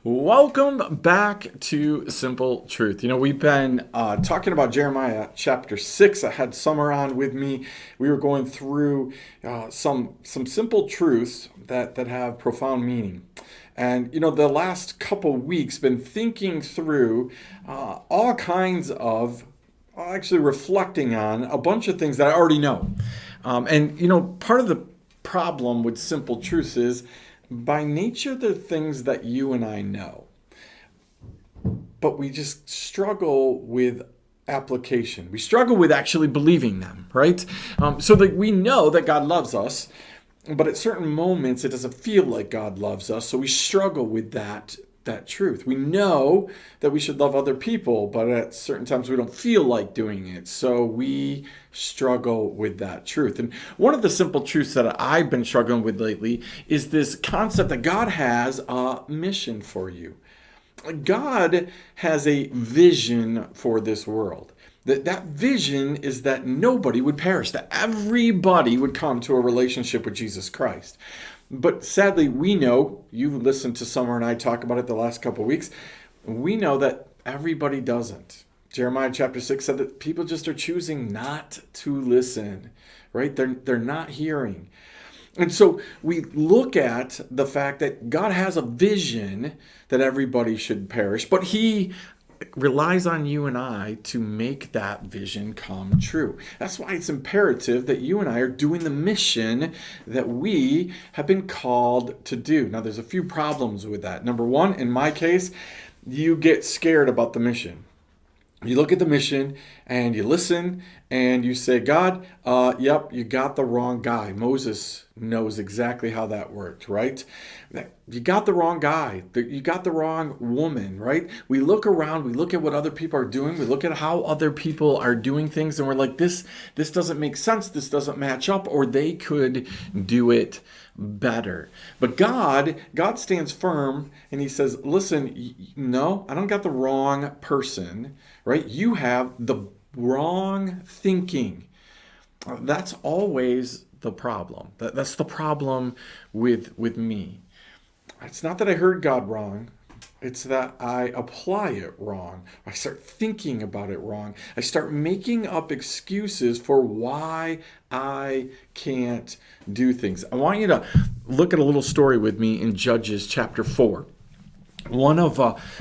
Welcome back to Simple Truth. We've been talking about Jeremiah chapter 6. I had Summer on with me. We were going through some simple truths that have profound meaning. And, the last couple weeks been thinking through all kinds of, actually reflecting on a bunch of things that I already know. Part of the problem with simple truths is by nature, they're things that you and I know, but we just struggle with application. We struggle with actually believing them, right? So that we know that God loves us, but at certain moments, it doesn't feel like God loves us. So we struggle with that truth. We know that we should love other people, but at certain times we don't feel like doing it. So we struggle with that truth. And one of the simple truths that I've been struggling with lately is this concept that God has a mission for you. God has a vision for this world. That vision is that nobody would perish, that everybody would come to a relationship with Jesus Christ. But sadly, we know, you've listened to Summer and I talk about it the last couple of weeks, we know that everybody doesn't. Jeremiah chapter 6 said that people just are choosing not to listen, right? They're not hearing. And so we look at the fact that God has a vision that everybody should perish, but he relies on you and I to make that vision come true. That's why it's imperative that you and I are doing the mission that we have been called to do. Now, there's a few problems with that. Number one, in my case, you get scared about the mission. You look at the mission and you listen and you say, God, yep, you got the wrong guy. Moses knows exactly how that worked, right? You got the wrong guy. You got the wrong woman, right? We look around, we look at what other people are doing, we look at how other people are doing things, and we're like, this doesn't make sense, this doesn't match up, or they could do it better. But God stands firm and he says, listen, no, I don't got the wrong person, right? You have the wrong thinking. That's always the problem. That's the problem with me. It's not that I heard God wrong. It's that I apply it wrong. I start thinking about it wrong. I start making up excuses for why I can't do things. I want you to look at a little story with me in Judges chapter 4. One of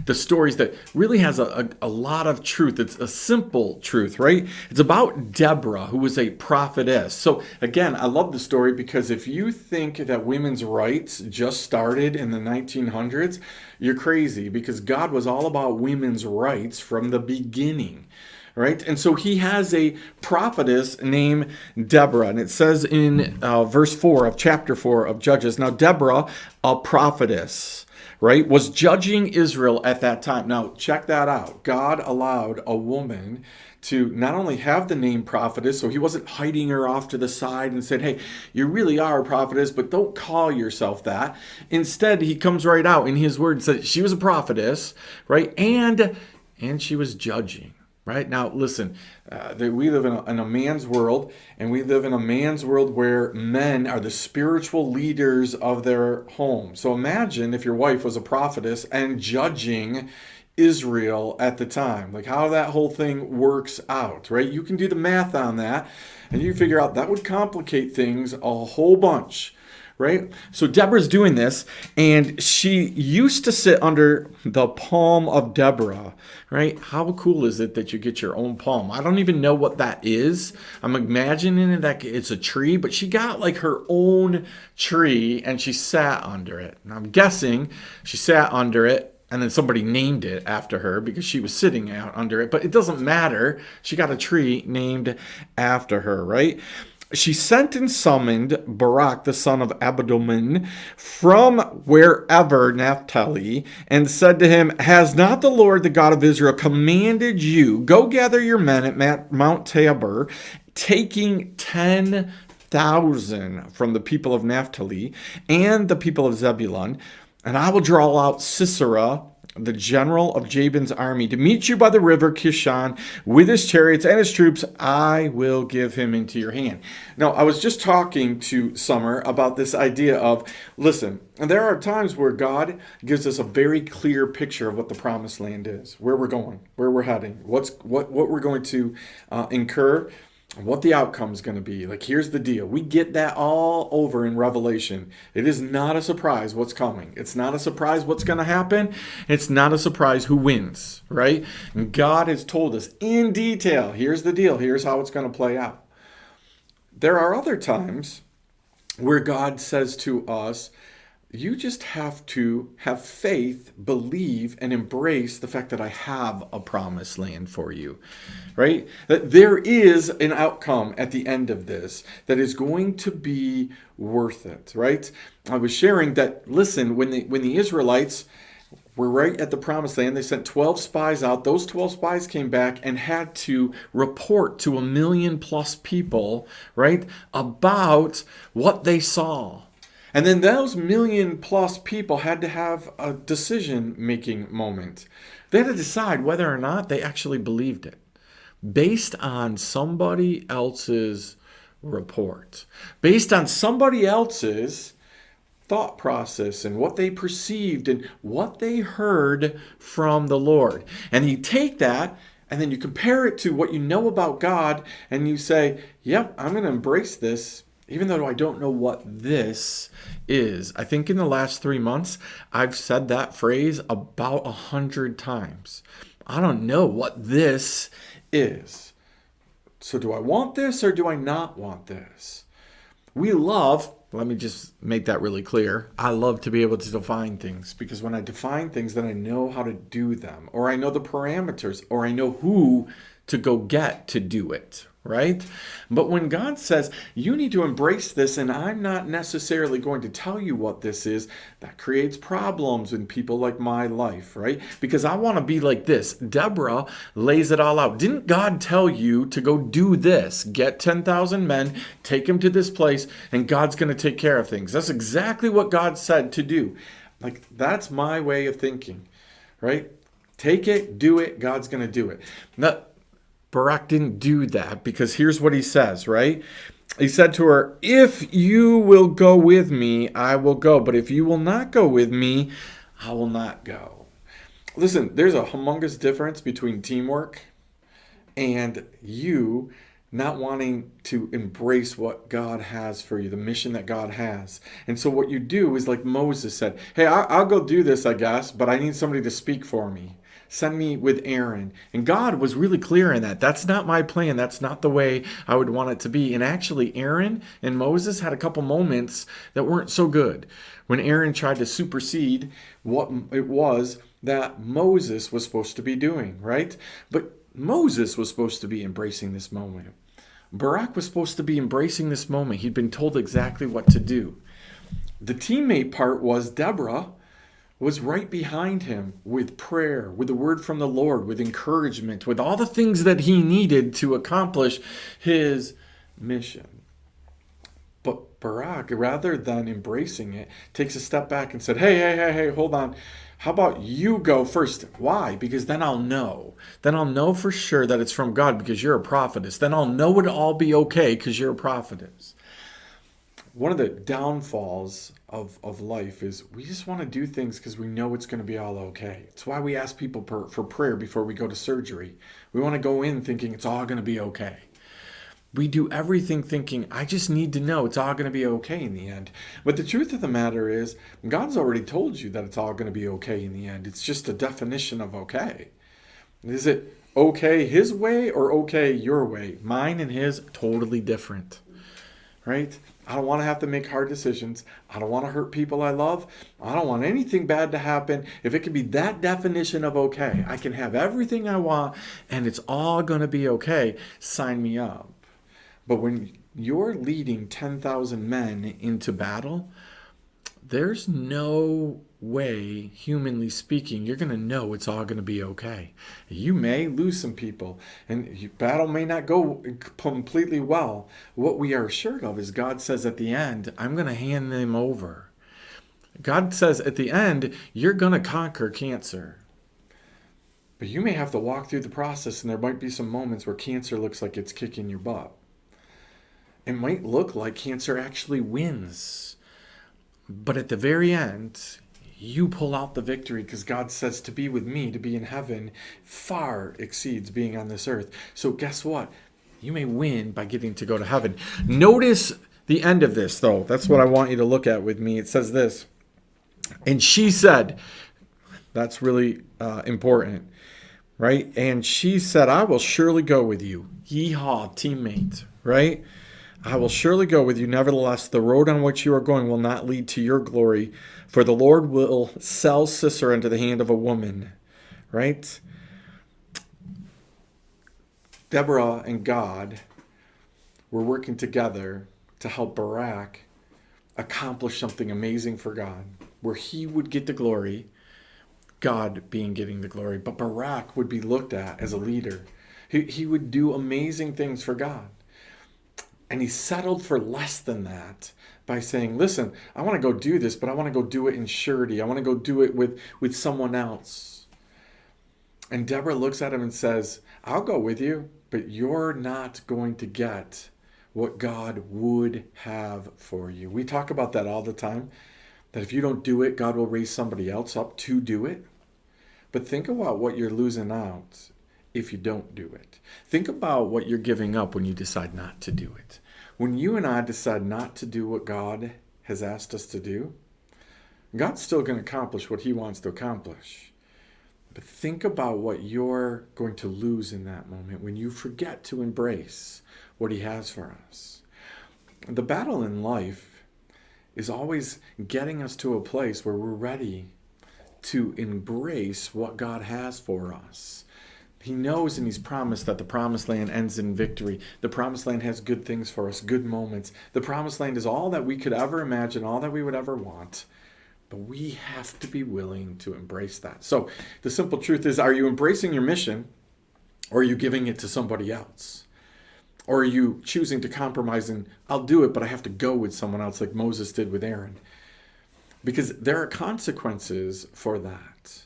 the stories that really has a lot of truth. It's a simple truth, right? It's about Deborah, who was a prophetess. So again, I love the story because if you think that women's rights just started in the 1900s, you're crazy, because God was all about women's rights from the beginning. Right? And so he has a prophetess named Deborah. And it says in verse 4 of chapter 4 of Judges, now Deborah, a prophetess, right, was judging Israel at that time. Now, check that out. God allowed a woman to not only have the name prophetess, so he wasn't hiding her off to the side and said, hey, you really are a prophetess, but don't call yourself that. Instead, he comes right out in his word and said she was a prophetess, right, and she was judging. Right? Now, listen, we live in a man's world, and we live in a man's world where men are the spiritual leaders of their home. So imagine if your wife was a prophetess and judging Israel at the time, like how that whole thing works out, right? You can do the math on that, and you figure out that would complicate things a whole bunch. Right? So Deborah's doing this, and she used to sit under the palm of Deborah, right? How cool is it that you get your own palm? I don't even know what that is. I'm imagining it like it's a tree, but she got like her own tree and she sat under it. And I'm guessing she sat under it and then somebody named it after her because she was sitting out under it, but it doesn't matter. She got a tree named after her, right? She sent and summoned Barak, the son of Abidomin, from wherever Naphtali, and said to him, has not the Lord, the God of Israel, commanded you, go gather your men at Mount Tabor, taking 10,000 from the people of Naphtali and the people of Zebulun, And I will draw out Sisera, the general of Jabin's army, to meet you by the river Kishon with his chariots and his troops. I will give him into your hand. Now, I was just talking to Summer about this idea of, listen, there are times where God gives us a very clear picture of what the promised land is, where we're going, where we're heading, what we're going to incur, what the outcome is going to be. Like, here's the deal. We get that all over in Revelation. It is not a surprise what's coming. It's not a surprise what's going to happen. It's not a surprise who wins, right? And God has told us in detail, here's the deal. Here's how it's going to play out. There are other times where God says to us, you just have to have faith, believe, and embrace the fact that I have a promised land for you, right? That there is an outcome at the end of this that is going to be worth it, right? I was sharing that, listen, when the Israelites were right at the promised land, they sent 12 spies out. Those 12 spies came back and had to report to 1 million plus people, right, about what they saw. And then those 1 million plus people had to have a decision-making moment. They had to decide whether or not they actually believed it based on somebody else's report, based on somebody else's thought process and what they perceived and what they heard from the Lord. And you take that and then you compare it to what you know about God and you say, yep, I'm going to embrace this even though I don't know what this is. I think in the last 3 months, I've said that phrase about 100 times. I don't know what this is. So do I want this or do I not want this? Let me just make that really clear. I love to be able to define things because when I define things, then I know how to do them, or I know the parameters, or I know who to go get to do it, right? But when God says, you need to embrace this, and I'm not necessarily going to tell you what this is, that creates problems in people like my life, right? Because I want to be like this. Deborah lays it all out. Didn't God tell you to go do this? Get 10,000 men, take them to this place, and God's going to take care of things. That's exactly what God said to do. Like, that's my way of thinking, right? Take it, do it, God's going to do it. Now, Barak didn't do that because here's what he says, right? He said to her, if you will go with me, I will go. But if you will not go with me, I will not go. Listen, there's a humongous difference between teamwork and you not wanting to embrace what God has for you, the mission that God has. And so what you do is like Moses said, hey, I'll go do this, I guess, but I need somebody to speak for me. Send me with Aaron. And God was really clear in that. That's not my plan. That's not the way I would want it to be. And actually, Aaron and Moses had a couple moments that weren't so good. When Aaron tried to supersede what it was that Moses was supposed to be doing, right? But Moses was supposed to be embracing this moment. Barak was supposed to be embracing this moment. He'd been told exactly what to do. The teammate part was Deborah was right behind him with prayer, with the word from the Lord, with encouragement, with all the things that he needed to accomplish his mission. But Barak, rather than embracing it, takes a step back and said, hey, hold on. How about you go first? Why? Because then I'll know. Then I'll know for sure that it's from God because you're a prophetess. Then I'll know it'll all be okay because you're a prophetess. One of the downfalls of life is we just want to do things because we know it's going to be all okay. It's why we ask people for prayer before we go to surgery. We want to go in thinking it's all going to be okay. We do everything thinking, I just need to know it's all going to be okay in the end. But the truth of the matter is, God's already told you that it's all going to be okay in the end. It's just a definition of okay. Is it okay his way or okay your way? Mine and his, totally different. Right? I don't want to have to make hard decisions. I don't want to hurt people I love. I don't want anything bad to happen. If it can be that definition of okay, I can have everything I want and it's all going to be okay, sign me up. But when you're leading 10,000 men into battle, there's no way, humanly speaking, you're going to know it's all going to be okay. You may lose some people, and your battle may not go completely well. What we are assured of is God says at the end, I'm going to hand them over. God says at the end, you're going to conquer cancer. But you may have to walk through the process, and there might be some moments where cancer looks like it's kicking your butt. It might look like cancer actually wins. But at the very end, you pull out the victory because God says to be with me, to be in heaven, far exceeds being on this earth. So guess what? You may win by getting to go to heaven. Notice the end of this, though. That's what I want you to look at with me. It says this. And she said, that's really important, right? And she said, I will surely go with you. Yeehaw, teammate, right? I will surely go with you. Nevertheless, the road on which you are going will not lead to your glory, for the Lord will sell Sisera into the hand of a woman, right? Deborah and God were working together to help Barak accomplish something amazing for God, where he would get the glory, God being getting the glory, but Barak would be looked at as a leader. He would do amazing things for God. And he settled for less than that by saying, listen, I want to go do this, but I want to go do it in surety. I want to go do it with someone else. And Deborah looks at him and says, I'll go with you, but you're not going to get what God would have for you. We talk about that all the time, that if you don't do it, God will raise somebody else up to do it. But think about what you're losing out if you don't do it. Think about what you're giving up when you decide not to do it. When you and I decide not to do what God has asked us to do, God's still going to accomplish what he wants to accomplish. But think about what you're going to lose in that moment when you forget to embrace what he has for us. The battle in life is always getting us to a place where we're ready to embrace what God has for us. He knows and he's promised that the promised land ends in victory. The promised land has good things for us, good moments. The promised land is all that we could ever imagine, all that we would ever want. But we have to be willing to embrace that. So the simple truth is, are you embracing your mission, or are you giving it to somebody else? Or are you choosing to compromise and I'll do it, but I have to go with someone else like Moses did with Aaron? Because there are consequences for that,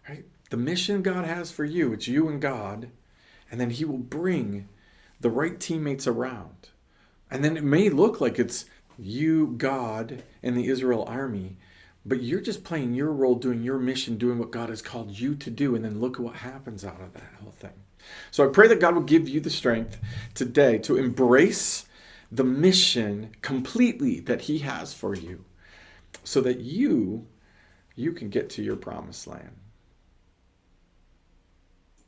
right? The mission God has for you, it's you and God, and then he will bring the right teammates around. And then it may look like it's you, God, and the Israel army, but you're just playing your role, doing your mission, doing what God has called you to do, and then look at what happens out of that whole thing. So I pray that God will give you the strength today to embrace the mission completely that he has for you, so that you can get to your promised land.